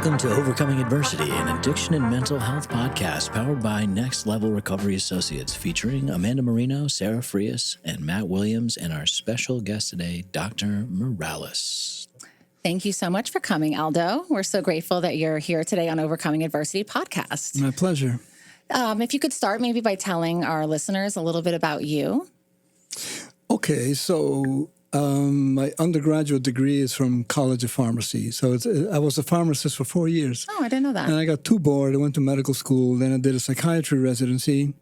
Welcome to Overcoming Adversity, an addiction and mental health podcast powered by Next Level Recovery Associates, featuring Amanda Marino, Sarah Frias, and Matt Williams, and our special guest today, Dr. Morales. Thank you so much for coming, Aldo. We're so grateful that you're here today on Overcoming Adversity podcast. My pleasure. If you could start maybe by telling our listeners a little bit about you. Okay, so my undergraduate degree is from College of Pharmacy. So I was a pharmacist for 4 years. Oh, I didn't know that. And I got too bored. I went to medical school. Then I did a psychiatry residency.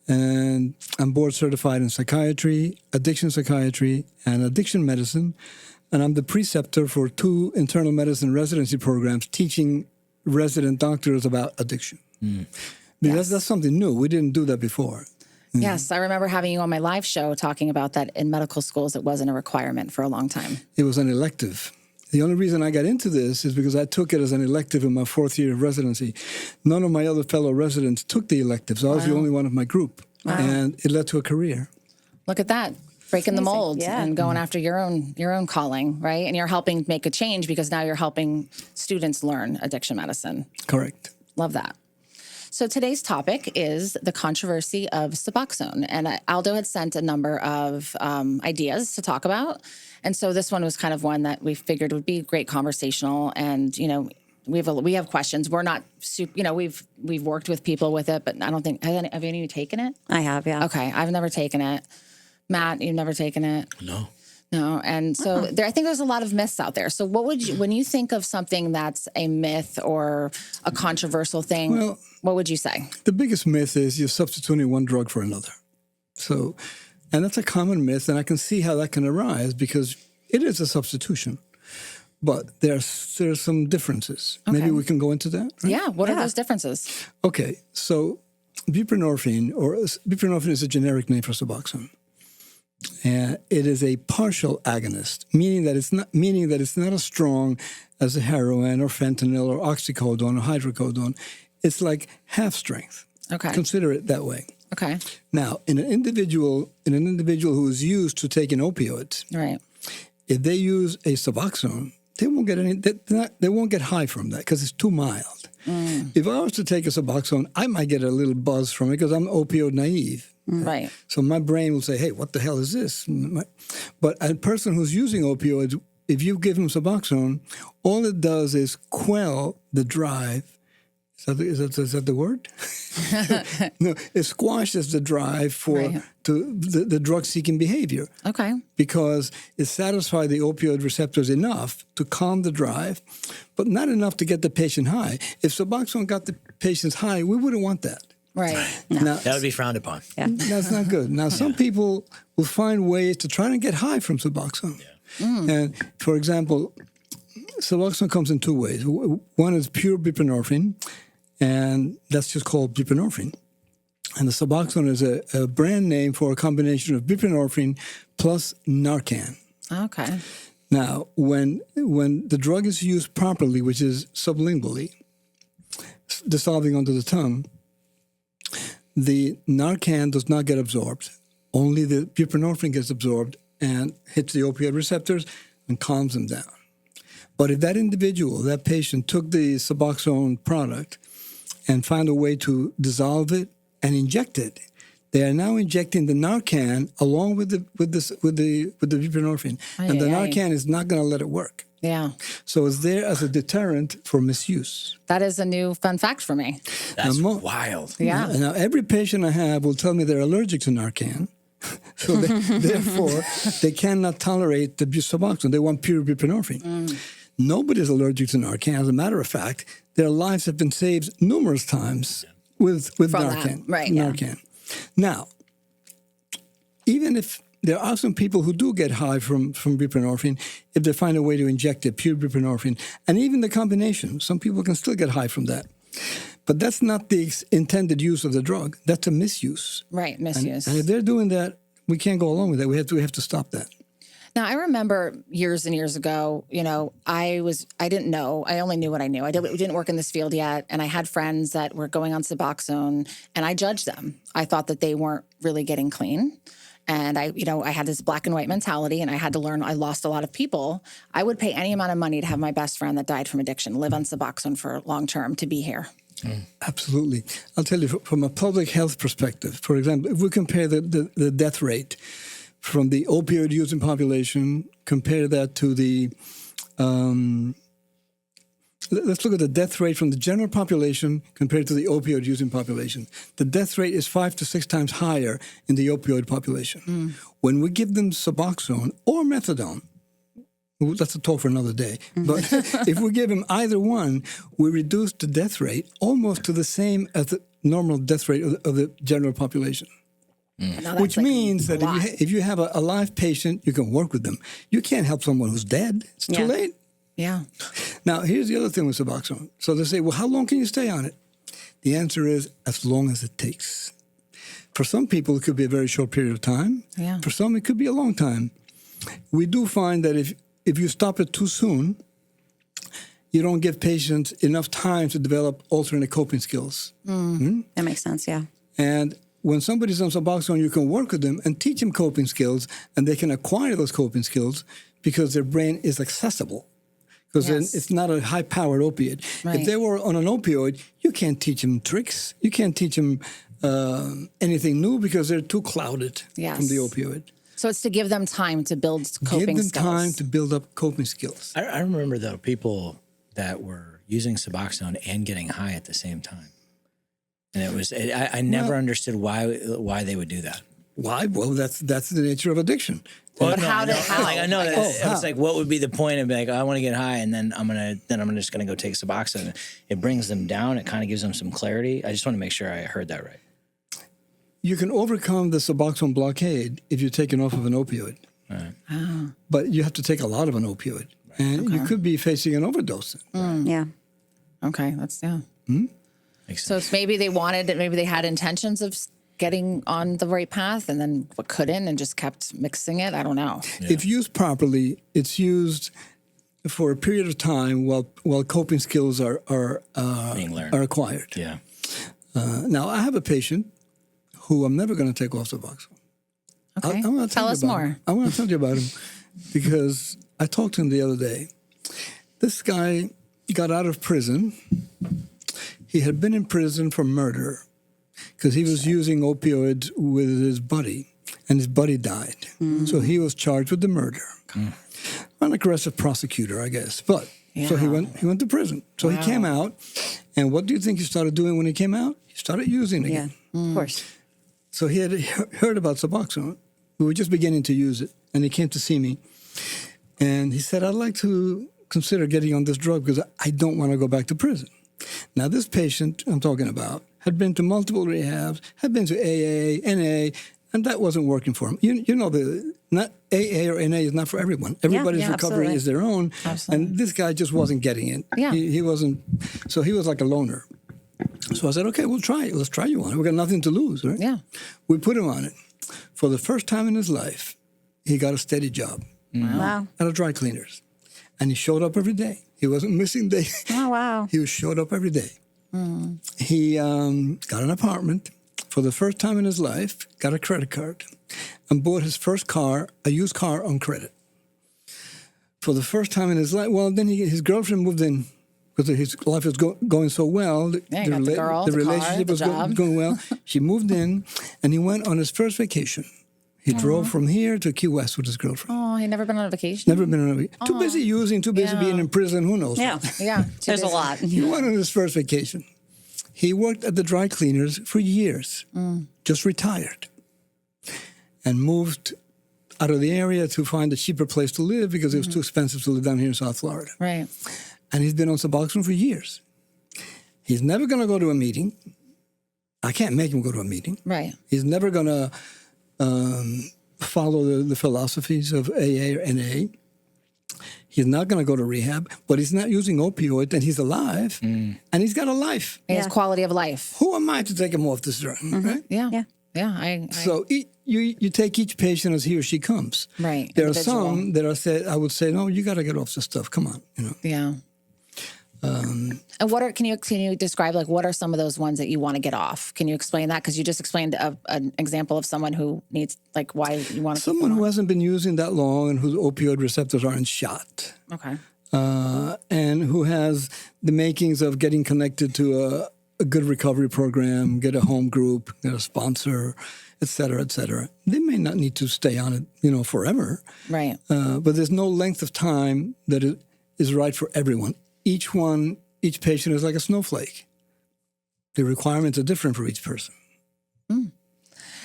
And I'm board certified in psychiatry, addiction psychiatry, and addiction medicine. And I'm the preceptor for 2 internal medicine residency programs teaching resident doctors about addiction. Because that's something new. We didn't do that before. Yes, I remember having you on my live show talking about that in medical schools it wasn't a requirement for a long time. It was an elective. The only reason I got into this is because I took it as an elective in my 4th year of residency. None of my other fellow residents took the elective, so I was the only one of my group. Wow. And it led to a career. Look at that. Breaking the mold and going after your own calling, right? And you're helping make a change because now you're helping students learn addiction medicine. Correct. Love that. So today's topic is the controversy of Suboxone. And Aldo had sent a number of ideas to talk about. And so this one was kind of one that we figured would be great conversational. And, you know, we have questions. We're not, we've worked with people with it, but I don't think, have any of you taken it? I have, yeah. Okay, I've never taken it. Matt, you've never taken it? No, and so I think there's a lot of myths out there. So what would you, when you think of something that's a myth or a controversial thing, what would you say? The biggest myth is you're substituting one drug for another. So, and that's a common myth, and I can see how that can arise because it is a substitution. But there's some differences. Okay. Maybe we can go into that? Right? Yeah, what are those differences? Okay, so buprenorphine is a generic name for Suboxone. And it is a partial agonist, meaning that it's not as strong as a heroin or fentanyl or oxycodone or hydrocodone. It's like half strength. Okay. Consider it that way. Okay. Now, in an individual who is used to taking opioids, right? If they use a Suboxone, they won't get high from that because it's too mild. If I was to take a Suboxone, I might get a little buzz from it because I'm opioid naive. Right. So my brain will say, hey, what the hell is this? But a person who's using opioids, if you give them Suboxone, all it does is quell the drive. Is that the word? No, it squashes the drive to the drug-seeking behavior. Okay. Because it satisfies the opioid receptors enough to calm the drive, but not enough to get the patient high. If Suboxone got the patients high, we wouldn't want that. Right. No. Now, that would be frowned upon. Yeah. That's not good. Now, some people will find ways to try to get high from Suboxone. Yeah. And, for example, Suboxone comes in 2 ways. One is pure buprenorphine, and that's just called buprenorphine. And the Suboxone is a brand name for a combination of buprenorphine plus Narcan. Okay. Now, when the drug is used properly, which is sublingually, dissolving onto the tongue, the Narcan does not get absorbed. Only the buprenorphine gets absorbed and hits the opioid receptors and calms them down. But if that patient took the Suboxone product and found a way to dissolve it and inject it, they are now injecting the Narcan along with the buprenorphine, and the Narcan is not going to let it work. Yeah. So it's there as a deterrent for misuse. That is a new fun fact for me. That's wild. Yeah. Now, every patient I have will tell me they're allergic to Narcan. So therefore, they cannot tolerate the Suboxone. They want pure buprenorphine. Nobody's allergic to Narcan. As a matter of fact, their lives have been saved numerous times with Narcan. Right, Narcan. Now, even if there are some people who do get high from buprenorphine, if they find a way to inject it, pure buprenorphine, and even the combination, some people can still get high from that. But that's not the intended use of the drug. That's a misuse. Right, misuse. And if they're doing that, we can't go along with that. We have to stop that. Now, I remember years and years ago, I didn't know. I only knew what I knew. We didn't work in this field yet, and I had friends that were going on Suboxone, and I judged them. I thought that they weren't really getting clean. and I had this black and white mentality, and I had to learn. I lost a lot of people. I would pay any amount of money to have my best friend that died from addiction live on Suboxone for long term to be here. Absolutely. I'll tell you, from a public health perspective, for example, if we compare the death rate from the opioid using population, compare that to the let's look at the death rate from the general population compared to the opioid using population. The death rate is 5 to 6 times higher in the opioid population. When we give them Suboxone or methadone, that's a talk for another day, but if we give them either one, we reduce the death rate almost to the same as the normal death rate of the general population. Which means that if you have a live patient, you can work with them. You can't help someone who's dead. It's too late. Yeah. Now, here's the other thing with Suboxone. So they say, well, how long can you stay on it? The answer is as long as it takes. For some people, it could be a very short period of time. Yeah. For some, it could be a long time. We do find that if you stop it too soon, you don't give patients enough time to develop alternate coping skills. That makes sense, yeah. And when somebody's on Suboxone, you can work with them and teach them coping skills, and they can acquire those coping skills because their brain is accessible. Because it's not a high-powered opiate. Right. If they were on an opioid, you can't teach them tricks. You can't teach them anything new because they're too clouded from the opioid. So it's to give them time to build coping skills. Give them time to build up coping skills. I remember, though, people that were using Suboxone and getting high at the same time. And I never understood why they would do that. Why? Well, that's the nature of addiction. But how? I know that it's like, what would be the point of like, I want to get high, and then I'm just gonna go take Suboxone. It brings them down. It kind of gives them some clarity. I just want to make sure I heard that right. You can overcome the Suboxone blockade if you're taken off of an opioid. Right. But you have to take a lot of an opioid, and you could be facing an overdose. Yeah. Okay, that's Makes So sense. it's maybe they wanted it. Maybe they had intentions of getting on the right path, and then couldn't, and just kept mixing it. I don't know. Yeah. If used properly, it's used for a period of time while coping skills are Being learned. are acquired. Yeah. Now, I have a patient who I'm never going to take off Suboxone. Okay, I wanna tell you us about more. him. I want to tell you about him because I talked to him the other day. This guy got out of prison. He had been in prison for murder because he was using opioids with his buddy, and his buddy died. So he was charged with the murder. An aggressive prosecutor, I guess. But so he went to prison. So he came out, and what do you think he started doing when he came out? He started using it Yeah, again. of course. So he had heard about Suboxone. We were just beginning to use it, and he came to see me. And he said, I'd like to consider getting on this drug because I don't want to go back to prison. Now, this patient I'm talking about had been to multiple rehabs, had been to AA, NA, and that wasn't working for him. You know, not AA or NA is not for everyone. Everybody's recovery absolutely. is their own. Absolutely. And this guy just wasn't getting it. Yeah. He wasn't, so he was like a loner. So I said, okay, we'll try it. Let's try you on it. We got nothing to lose, right? Yeah. We put him on it. For the first time in his life, he got a steady job Wow. at a dry cleaners. And he showed up every day. He wasn't missing days. Oh, wow. He showed up every day. He got an apartment for the first time in his life, got a credit card, and bought his first car, a used car on credit. For the first time in his life, well, then his girlfriend moved in because his life was going so well. Yeah, he got the girl, the car, relationship the was job. going well. She moved in, and he went on his first vacation. He drove from here to Key West with his girlfriend. Oh, he never been on a vacation. Never been on a vacation. Too busy using, too busy being in prison, who knows? Yeah. Yeah, There's a lot. He went on his first vacation. He worked at the dry cleaners for years, just retired, and moved out of the area to find a cheaper place to live because it was too expensive to live down here in South Florida. Right. And he's been on Suboxone for years. He's never going to go to a meeting. I can't make him go to a meeting. Right. He's never going to follow the philosophies of AA or NA. He's not going to go to rehab, but he's not using opioids, and he's alive, and he's got a life. He has quality of life. Who am I to take him off this drug? Right? Yeah. Yeah. Yeah. I So you take each patient as he or she comes. Right. There are Individual. some that I would say, no, you got to get off this stuff. Come on, you know. Yeah. And can you describe, like, what are some of those ones that you want to get off? Can you explain that? Because you just explained an example of someone who needs, like, why you want to. Someone who hasn't been using that long and whose opioid receptors aren't shot. Okay. And who has the makings of getting connected to a good recovery program, get a home group, get a sponsor, et cetera, et cetera. They may not need to stay on it, forever. Right. But there's no length of time that is right for everyone. Each patient is like a snowflake. The requirements are different for each person.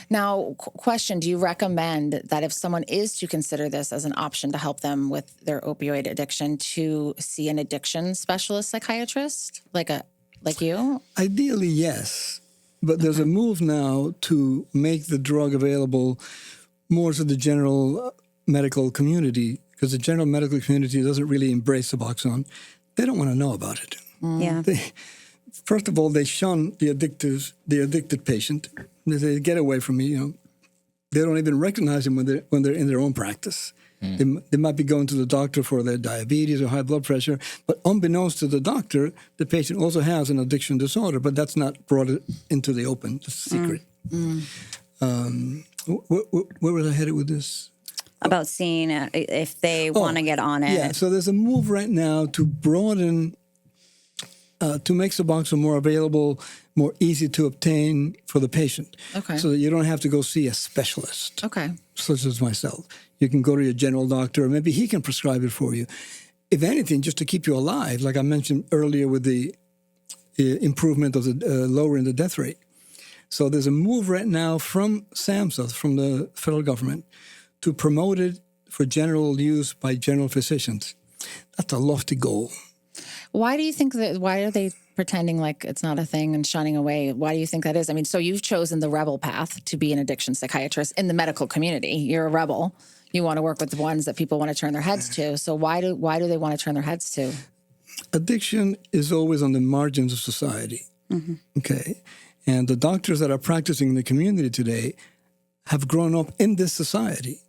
Now, question, do you recommend that if someone is to consider this as an option to help them with their opioid addiction, to see an addiction specialist psychiatrist like you? Ideally, yes. But there's a move now to make the drug available more to the general medical community, because the general medical community doesn't really embrace Suboxone. They don't want to know about it. Yeah. First of all, they shun the addicted patient. They say, "Get away from me." They don't even recognize him when they're in their own practice. They might be going to the doctor for their diabetes or high blood pressure, but unbeknownst to the doctor, the patient also has an addiction disorder, but that's not brought into the open. It's a secret. Where was I headed with this? About seeing if they want to get on it. Yeah, so there's a move right now to broaden, to make Suboxone more available, more easy to obtain for the patient. Okay. So that you don't have to go see a specialist. Okay. Such as myself. You can go to your general doctor, or maybe he can prescribe it for you. If anything, just to keep you alive, like I mentioned earlier with the improvement of the lowering the death rate. So there's a move right now from SAMHSA, from the federal government, to promote it for general use by general physicians. That's a lofty goal. Why do you think that? Why are they pretending like it's not a thing and shunning away? Why do you think that is? I mean, so you've chosen the rebel path to be an addiction psychiatrist in the medical community. You're a rebel. You want to work with the ones that people want to turn their heads to. So why do they want to turn their heads to? Addiction is always on the margins of society. Mm-hmm. Okay, and the doctors that are practicing in the community today have grown up in this society.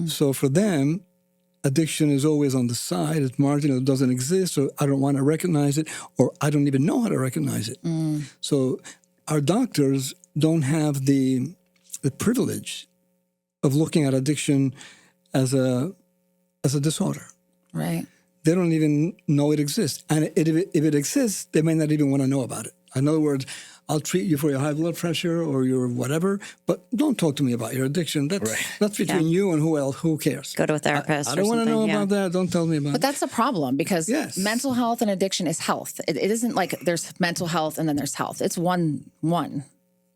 So for them, addiction is always on the side, it's marginal, it doesn't exist, or I don't want to recognize it, or I don't even know how to recognize it. So our doctors don't have the privilege of looking at addiction as a disorder. Right. They don't even know it exists. And if it exists, they may not even want to know about it. In other words, I'll treat you for your high blood pressure or your whatever, but don't talk to me about your addiction. That's between you and who else. Who cares? Go to a therapist. I don't want to know about that. Don't tell me about it. But that's a problem because mental health and addiction is health. It isn't like there's mental health and then there's health. It's one.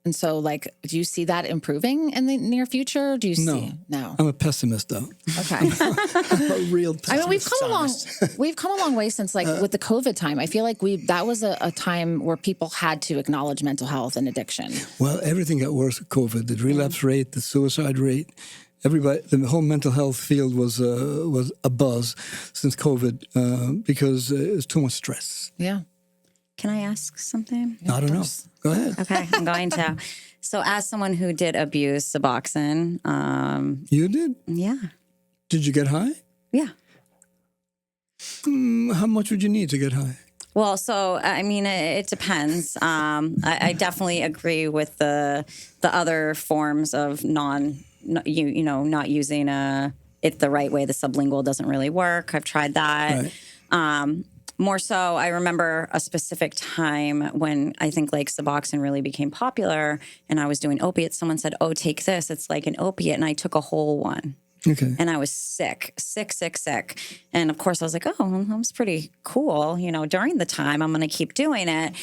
And so, like, do you see that improving in the near future? Do you see? No. I'm a pessimist, though. Okay. I'm a real pessimist. I mean, we've come a long way since, like, with the COVID time. I feel like that was a time where people had to acknowledge mental health and addiction. Well, everything got worse with COVID. The relapse rate, the suicide rate, the whole mental health field was a buzz since COVID because it was too much stress. Yeah. Can I ask something? I don't know. Go ahead. Okay, I'm going to. So as someone who did abuse Suboxone. You did? Yeah. Did you get high? Yeah. How much would you need to get high? Well, so, I mean, it depends. I definitely agree with the other forms of not using it the right way. The sublingual doesn't really work. I've tried that. Right. More so, I remember a specific time when I think like Suboxone really became popular and I was doing opiates. Someone said, "Oh, take this. It's like an opiate." And I took a whole one. Okay. And I was sick. And of course I was like, oh, that was pretty cool. During the time, I'm going to keep doing it.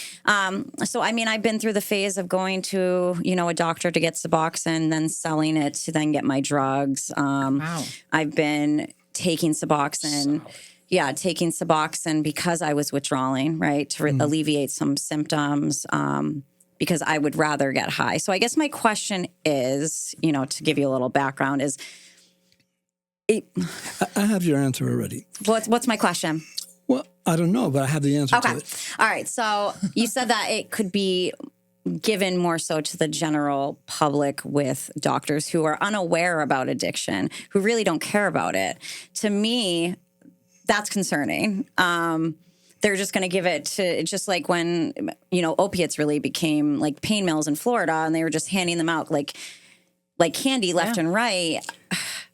So, I mean, I've been through the phase of going to, a doctor to get Suboxone, then selling it to then get my drugs. Wow. I've been taking Suboxone. Taking Suboxone because I was withdrawing, right, to alleviate some symptoms because I would rather get high. So I guess my question is, to give you a little background is... I have your answer already. What's my question? Well, I don't know, but I have the answer to it. All right. So you said that it could be given more so to the general public with doctors who are unaware about addiction, who really don't care about it. To me... that's concerning they're just going to give it to, just like when, opiates really became like pain mills in Florida, and they were just handing them out like candy left and right.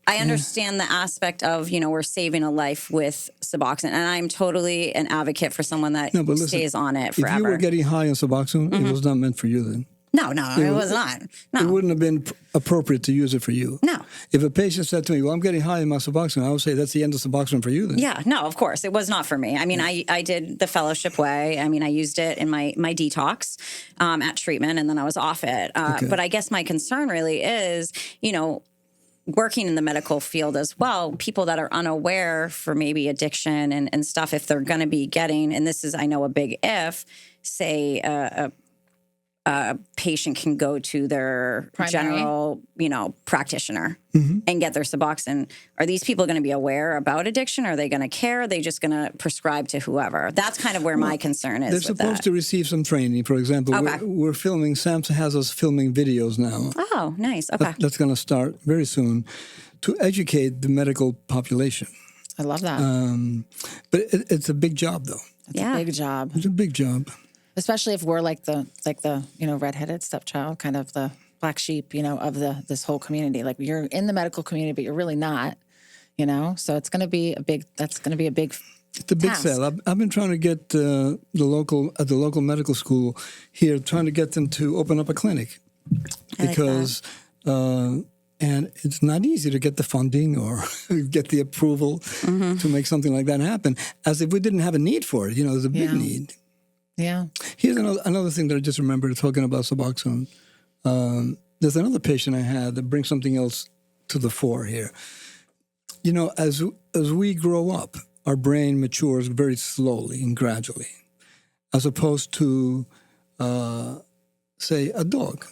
I understand the aspect of, we're saving a life with Suboxone, and I'm totally an advocate for someone that stays on it forever. If you were getting high on Suboxone, it was not meant for you then. No, it was not. No. It wouldn't have been appropriate to use it for you. No. If a patient said to me, well, I'm getting high in my Suboxone, I would say that's the end of Suboxone for you then. Yeah, no, of course. It was not for me. I mean, I did the fellowship way. I mean, I used it in my detox at treatment, and then I was off it. But I guess my concern really is, working in the medical field as well, people that are unaware for maybe addiction and stuff, if they're going to be getting, and this is, I know, a big if, say a patient can go to their general, practitioner and get their Suboxone. Are these people going to be aware about addiction? Are they going to care? Are they just going to prescribe to whoever? That's kind of where my concern is. They're supposed to receive some training. For example, we're filming, Samson has us filming videos now. Oh, nice. Okay. That's going to start very soon to educate the medical population. I love that. But it's a big job, though. It's a big job. It's a big job. Especially if we're like the redheaded stepchild, kind of the black sheep, of this whole community. Like, you're in the medical community, but you're really not, So it's going to be a big. It's a big task. Sell. I've been trying to get the local medical school here, trying to get them to open up a clinic, because and it's not easy to get the funding or get the approval to make something like that happen. As if we didn't have a need for it. There's a big need. Yeah. Here's another thing that I just remembered talking about Suboxone. There's another patient I had that brings something else to the fore here. As we grow up, our brain matures very slowly and gradually, as opposed to, say, a dog.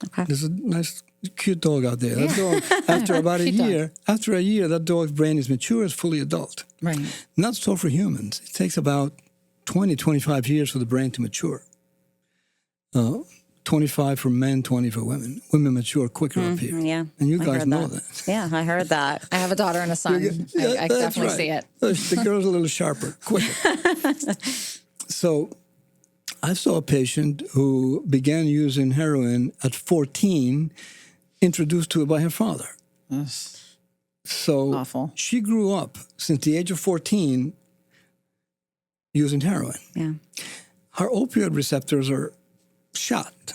Okay. There's a nice, cute dog out there. That dog, after about a year, that dog's brain is mature, is fully adult. Right. Not so for humans. It takes about 20, 25 years for the brain to mature. 25 for men, 20 for women. Women mature quicker up here. Yeah. And you guys know that. Yeah, I heard that. I have a daughter and a son. I definitely see it. The girl's a little sharper, quicker. So I saw a patient who began using heroin at 14, introduced to it by her father. Yes. So awful. She grew up since the age of 14 using heroin. Yeah. Her opioid receptors are shot,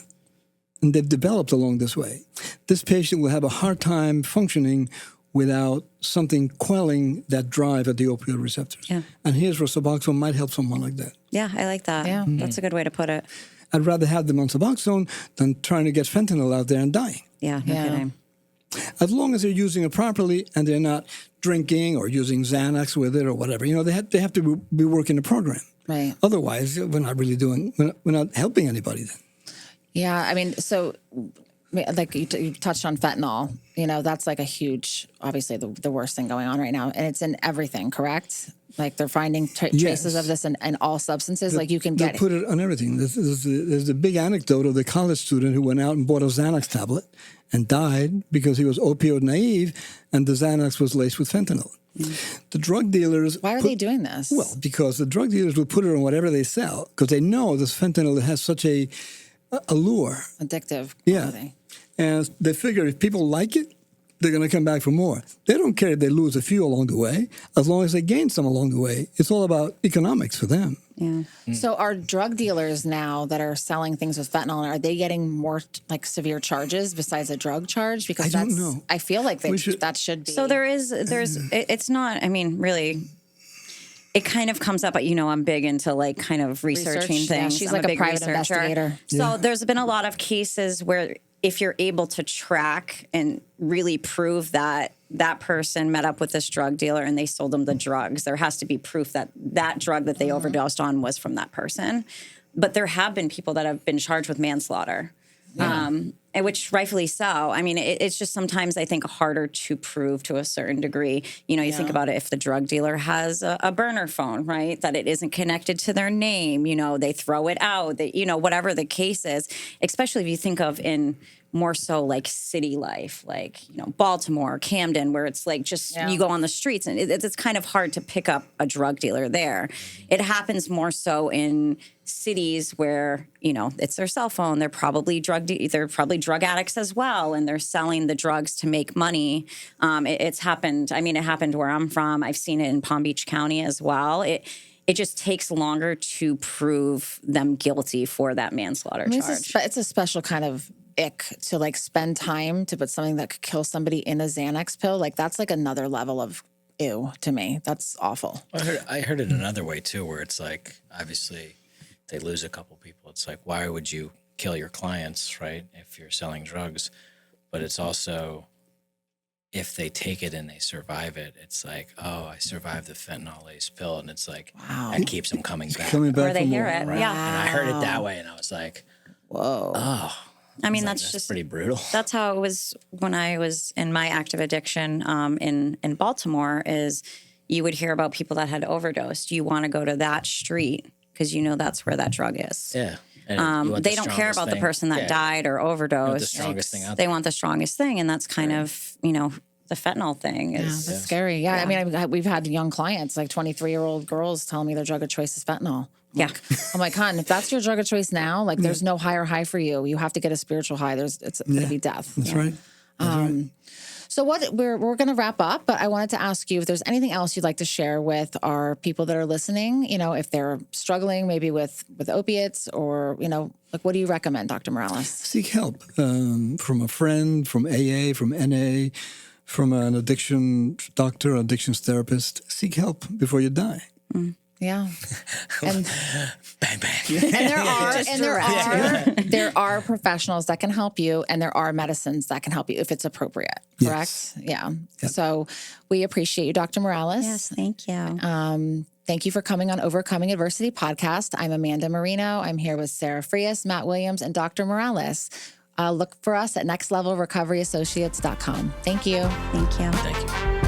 and they've developed along this way. This patient will have a hard time functioning without something quelling that drive at the opioid receptors. Yeah. And here's where Suboxone might help someone like that. Yeah, I like that. Yeah. That's a good way to put it. I'd rather have them on Suboxone than trying to get fentanyl out there and dying. Yeah, no kidding. As long as they're using it properly and they're not drinking or using Xanax with it or whatever, they have to be working the program. Right. Otherwise, we're not really we're not helping anybody then. Yeah, I mean, so like you touched on fentanyl, that's like a huge, obviously the worst thing going on right now. And it's in everything, correct? Like they're finding traces of this in all substances. Like you can get put it on everything. There's the big anecdote of the college student who went out and bought a Xanax tablet and died because he was opioid naive and the Xanax was laced with fentanyl. The drug dealers... Why are they doing this? Well, because the drug dealers will put it on whatever they sell because they know this fentanyl has such a allure. Addictive Yeah. quality. And they figure if people like it, they're going to come back for more. They don't care if they lose a few along the way, as long as they gain some along the way. It's all about economics for them. Yeah. So are drug dealers now that are selling things with fentanyl, are they getting more like severe charges besides a drug charge? Because I don't know. I feel like that should be. So it's not, I mean, really, it kind of comes up, but I'm big into like kind of researching things. Yeah, she's I'm like a a big private researcher. investigator. So there's been a lot of cases where if you're able to track and really prove that that person met up with this drug dealer and they sold them the drugs, there has to be proof that that drug that they overdosed on was from that person. But there have been people that have been charged with manslaughter. Yeah. which rightfully so. I mean, it's just sometimes I think harder to prove to a certain degree. You know, you think about it, if the drug dealer has a burner phone, right, that it isn't connected to their name, you know, they throw it out, that, you know, whatever the case is, especially if you think of in more so like city life, like, you know, Baltimore, Camden, where it's like just you go on the streets and it's kind of hard to pick up a drug dealer there. It happens more so in cities where, you know, it's their cell phone. They're probably drug addicts as well, and they're selling the drugs to make money. It's happened. I mean, it happened where I'm from. I've seen it in Palm Beach County as well. It just takes longer to prove them guilty for that manslaughter charge. It's a special kind of ick to like spend time to put something that could kill somebody in a Xanax pill. Like that's like another level of ew to me. That's awful. I heard it another way too, where it's like, obviously they lose a couple people. It's like, why would you kill your clients, right, if you're selling drugs? But it's also, if they take it and they survive it, it's like, oh, I survived the fentanyl-laced pill. And it's like, that keeps them coming back. Or they hear it, right? yeah. And I heard it that way, and I was like, whoa. Oh. I mean, That's just pretty brutal. That's how it was when I was in my active addiction in Baltimore, is you would hear about people that had overdosed. You want to go to that street because you know that's where that drug is. Yeah. They don't care about the person that died or overdosed. The strongest thing out they there. want the strongest thing, and that's kind of, you know, the fentanyl thing is That's scary. Yeah. I mean, we've had young clients, like 23-year-old girls telling me their drug of choice is fentanyl. I'm like, hon, if that's your drug of choice now, like there's no higher high for you. You have to get a spiritual high. It's going to be death. That's right. So we're going to wrap up, but I wanted to ask you if there's anything else you'd like to share with our people that are listening, you know, if they're struggling maybe with opiates, or, you know, like, what do you recommend, Dr. Morales? Seek help from a friend, from AA, from NA, from an addiction doctor, addictions therapist. Seek help before you die. Yeah. And Bang, bang. and there are professionals that can help you, and there are medicines that can help you if it's appropriate. Correct? Yes. Yeah. Yep. So we appreciate you, Dr. Morales. Yes, thank you. Thank you for coming on Overcoming Adversity podcast. I'm Amanda Marino. I'm here with Sarah Frias, Matt Williams, and Dr. Morales. Look for us at nextlevelrecoveryassociates.com. Thank you. Thank you. Thank you.